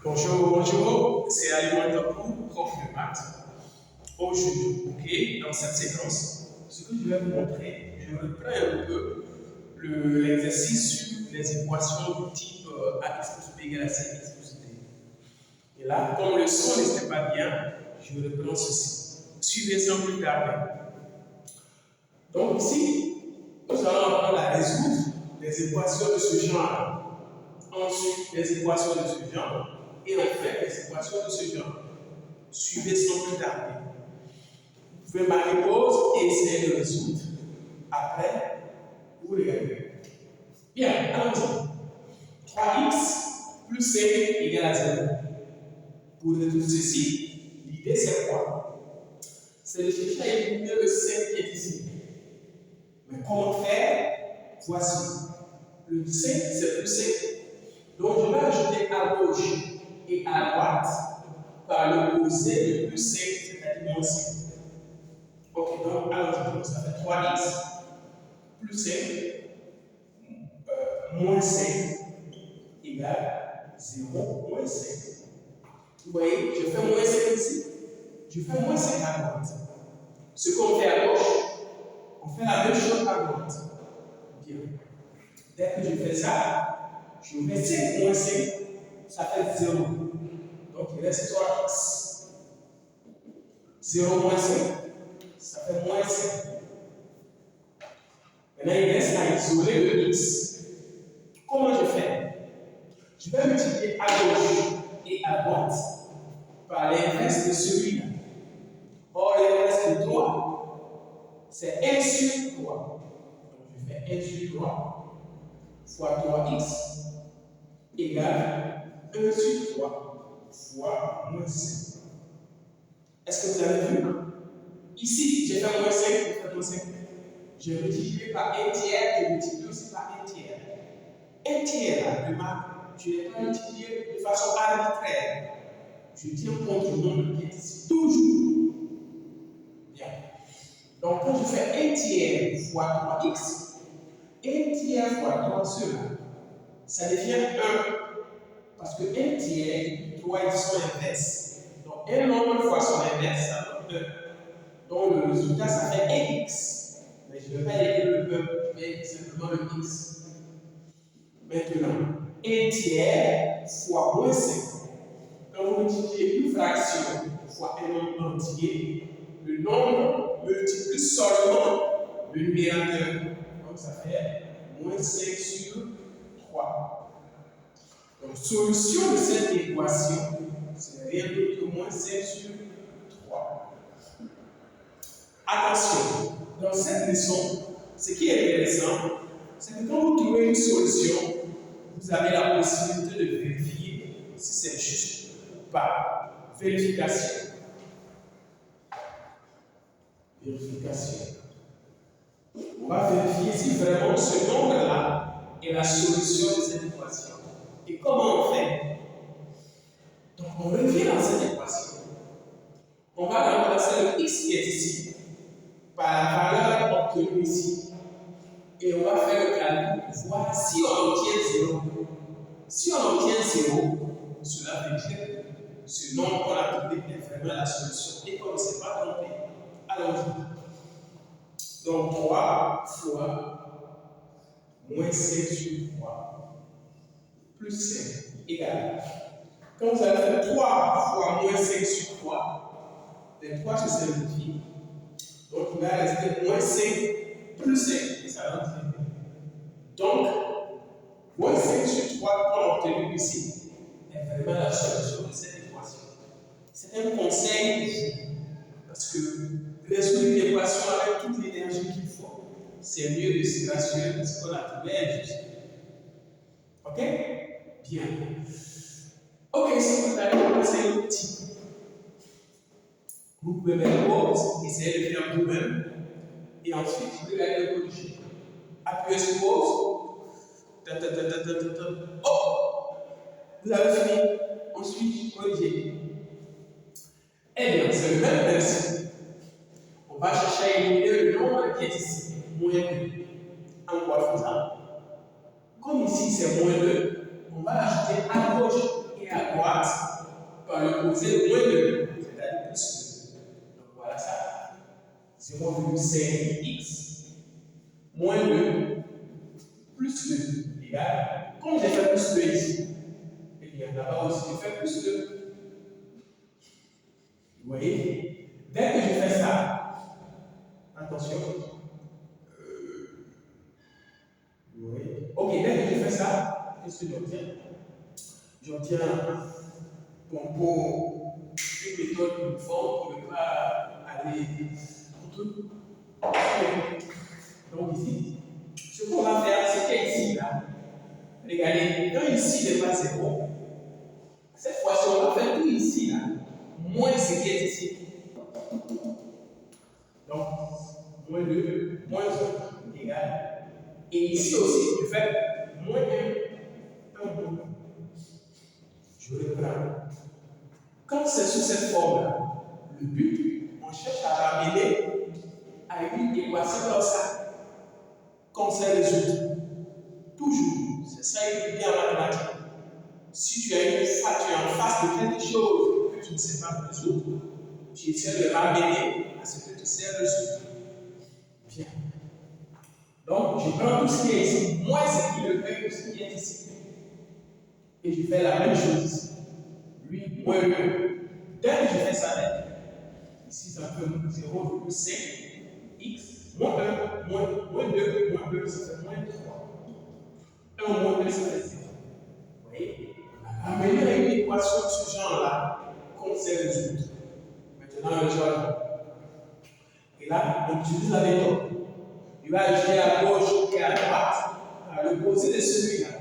Bonjour, bonjour, c'est Alimenta pour prof de maths. Aujourd'hui, dans cette séquence, ce que je vais vous montrer, je reprends un peu l'exercice sur les équations du type ax plus b égale à c x plus d. Et là, comme le son n'était pas bien, je reprends ceci. Suivez sans plus tarder. Donc ici, nous allons apprendre à résoudre les équations de ce genre. Ensuite, les équations de ce genre. Et enfin, les équations de ce genre. Suivez sans plus tarder. Vous pouvez marquer pause et essayer de résoudre. Après, vous regardez. Bien, allons-y. 3x plus 5 égale à 0. Pour résoudre ceci, l'idée c'est quoi? C'est de chercher à éliminer le 5 qui est ici. Mais comment faire? Voici. Le 5, c'est plus 5. Donc, je vais ajouter à gauche et à droite par l'opposé de plus 5, c'est-à-dire moins 5. Ok, donc, allons-y. Ça fait 3x plus 5 moins 5 égale 0 moins 5. Vous voyez, je fais moins 5 ici, je fais moins 5 à droite. Ce qu'on fait à gauche, on fait la même chose à droite. Bien. Dès que je fais ça, je mets 5 moins 5, ça fait 0. Donc il reste 3x. 0 moins 5, ça fait moins 5. Maintenant, il reste à isoler le x. Comment je fais? Je vais multiplier à gauche et à droite par l'inverse de celui-là. Or, l'inverse de 3, c'est 1 sur 3. Donc, je fais 1 sur 3 fois 3x égale 1 sur 3 fois moins 5. Est-ce que vous avez vu? Ici, j'ai fait moins 5, j'ai fait moins 5. Je multiplie par 1 tiers, je multiplie aussi par 1 tiers. 1 tiers, là, remarque, je n'ai pas multiplié de façon arbitraire. Je tiens compte du nombre qui est ici, toujours. Bien. Donc, quand je fais 1 tiers fois 3x, 1 tiers fois 3 cela, ça devient 1. Parce que 1 tiers et 3 ils sont inverses. Donc, un nombre fois son inverse, ça donne 1. Donc, le résultat, ça fait x. Mais je ne vais pas écrire le 1, je vais simplement le x. Maintenant, 1 tiers fois moins 5. Quand vous multipliez une fraction fois un nombre entier, le nombre multiplie seulement le numérateur. Donc, ça fait moins 5 sur 3. Donc, solution de cette équation, c'est rien d'autre que moins 5 sur 3. Attention, dans cette leçon, ce qui est intéressant, c'est que quand vous trouvez une solution, vous avez la possibilité de vérifier si c'est juste ou pas. Vérification. Vérification. On va vérifier si vraiment ce nombre-là est la solution de cette équation. Et comment on fait? Donc, on revient dans cette équation. On va remplacer le x qui est ici par la valeur obtenue ici. Et on va faire le calcul pour voir si on obtient 0. Si on obtient 0, cela veut dire que ce nombre qu'on a trouvé est vraiment la solution et qu'on ne s'est pas trompé. Allons-y. Donc 3 fois moins 5 sur 3 plus 5 égale. Quand vous allez faire 3 fois moins 5 sur 3, les 3 se simplifient. Donc il va rester moins 5 plus 5 et ça va donner. Donc, moins 5 sur 3 qu'on a obtenu ici est vraiment la solution de cette équation. C'est un conseil parce que résoudre une équation avec toute l'énergie qu'il faut, c'est mieux de se rassurer parce qu'on a trouvé un juste. Ok? Bien. Ok, si vous allez commencer un petit. Vous pouvez mettre pause, essayez de faire vous-même, et ensuite vous pouvez aller le corriger. Appuyez sur pause. Oh! Vous avez fini. Ensuite, corrigez. Eh bien, c'est le même principe. On va chercher à éliminer le nombre qui est ici, moins 2. En quoi faisant? Comme ici c'est moins 2, on va ajouter à gauche et à droite droite par l'opposé moins 2, c'est-à-dire plus 2. Donc voilà ça. 0,5x moins 2 plus 2 égale. Comme j'ai fait plus 2 ici, et bien là-bas aussi je fais plus 2. Vous voyez? Dès que je fais ça, attention. Vous voyez? Ok, dès que je fais ça, qu'est-ce que j'obtiens? J'obtiens pour une méthode uniforme pour ne pas aller contre. Donc ici, ce qu'on va faire, c'est qu'ici, là, regardez, quand ici n'est pas 0, cette fois-ci, on va faire tout ici, là, moins ce qui est ici. Donc, moins 2, moins 1 égale. Et ici aussi, je fais moins 1, 1, 2. Je reprends. Quand c'est sous cette forme-là, le but, on cherche à ramener à une équation comme ça, comme ça résout. Toujours, c'est ça qui est bien en mathématiques. Si tu es en face de quelque chose que tu ne sais pas résoudre, tu essaies de ramener à ce que tu sais résoudre. Bien. Donc, je prends tout ce qui est ici, moins ce qui le fait que ce qui est ici. Et je fais la même chose ici. Lui, moins 1. Dès que je fais ça, ici, ça peut 0,5x, moins 1, moins 2, moins 2, ça fait moins 3. 1 moins 2, ça fait 0. Vous voyez? Amener à une équation de ce genre-là, qu'on sait résoudre. Maintenant, le genre. Et là, on utilise la méthode. Il va agir à gauche et à droite, à l'opposé de celui-là.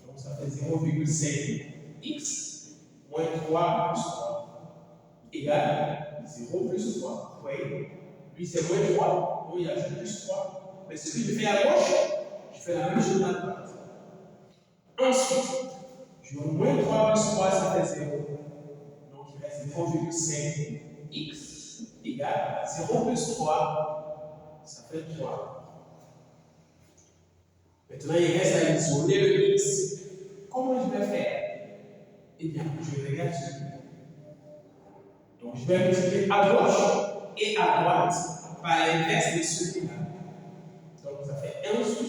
Donc, ça fait 0,5x moins 3 plus 3 égale 0 plus 3. Vous voyez? Lui, c'est moins 3, donc il ajoute plus 3. Mais celui que je fais à gauche, je fais la même chose à droite. Ensuite, je mets moins 3 plus 3, ça fait 0. Donc, il reste 0,5x égale 0 plus 3, ça fait 3. Maintenant, il reste à isoler le x. Comment je vais faire? Eh bien, je regarde celui-là. Donc, je vais multiplier à gauche et à droite par l'inverse de celui-là. Donc, ça fait 1 sur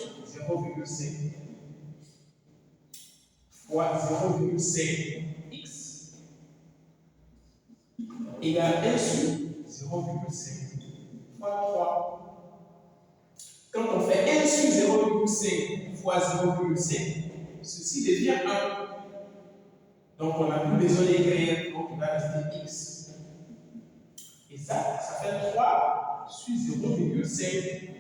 0,5 fois 0,5x égale 1 sur 0,5 fois 3. Quand on fait 1 sur 0,5 fois 0,5, ceci devient 1. Donc, on n'a plus besoin d'écrire, donc il va rester x. Et ça fait 3 sur 0,5.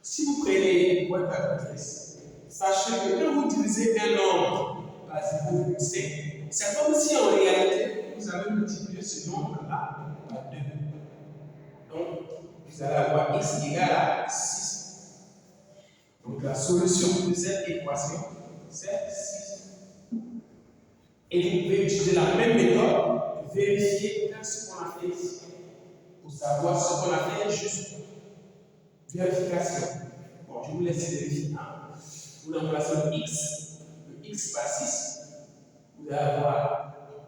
Si vous prenez une boîte à calculatrice, sachez que quand vous divisez un nombre par 0,5, c'est comme si en réalité, vous avez multiplié ce nombre-là par 2. Donc, vous allez avoir x égale à 6. Donc, la solution de cette équation, c'est 6. Et vous pouvez utiliser la même méthode, vérifier ce qu'on a fait ici, pour savoir ce qu'on a fait juste. Vérification. Bon, je vous laisse vérifier. Vous remplacez le x par 6, vous allez avoir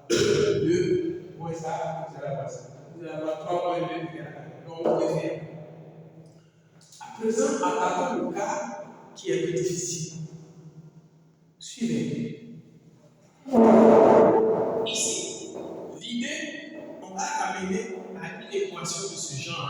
2 moins ça, vous allez avoir ça. Vous allez avoir 3,2. Donc, vous pouvez faire. À présent, attaquons le cas qui est plus difficile. Suivez. Ici, l'idée, on va amener à une équation de ce genre.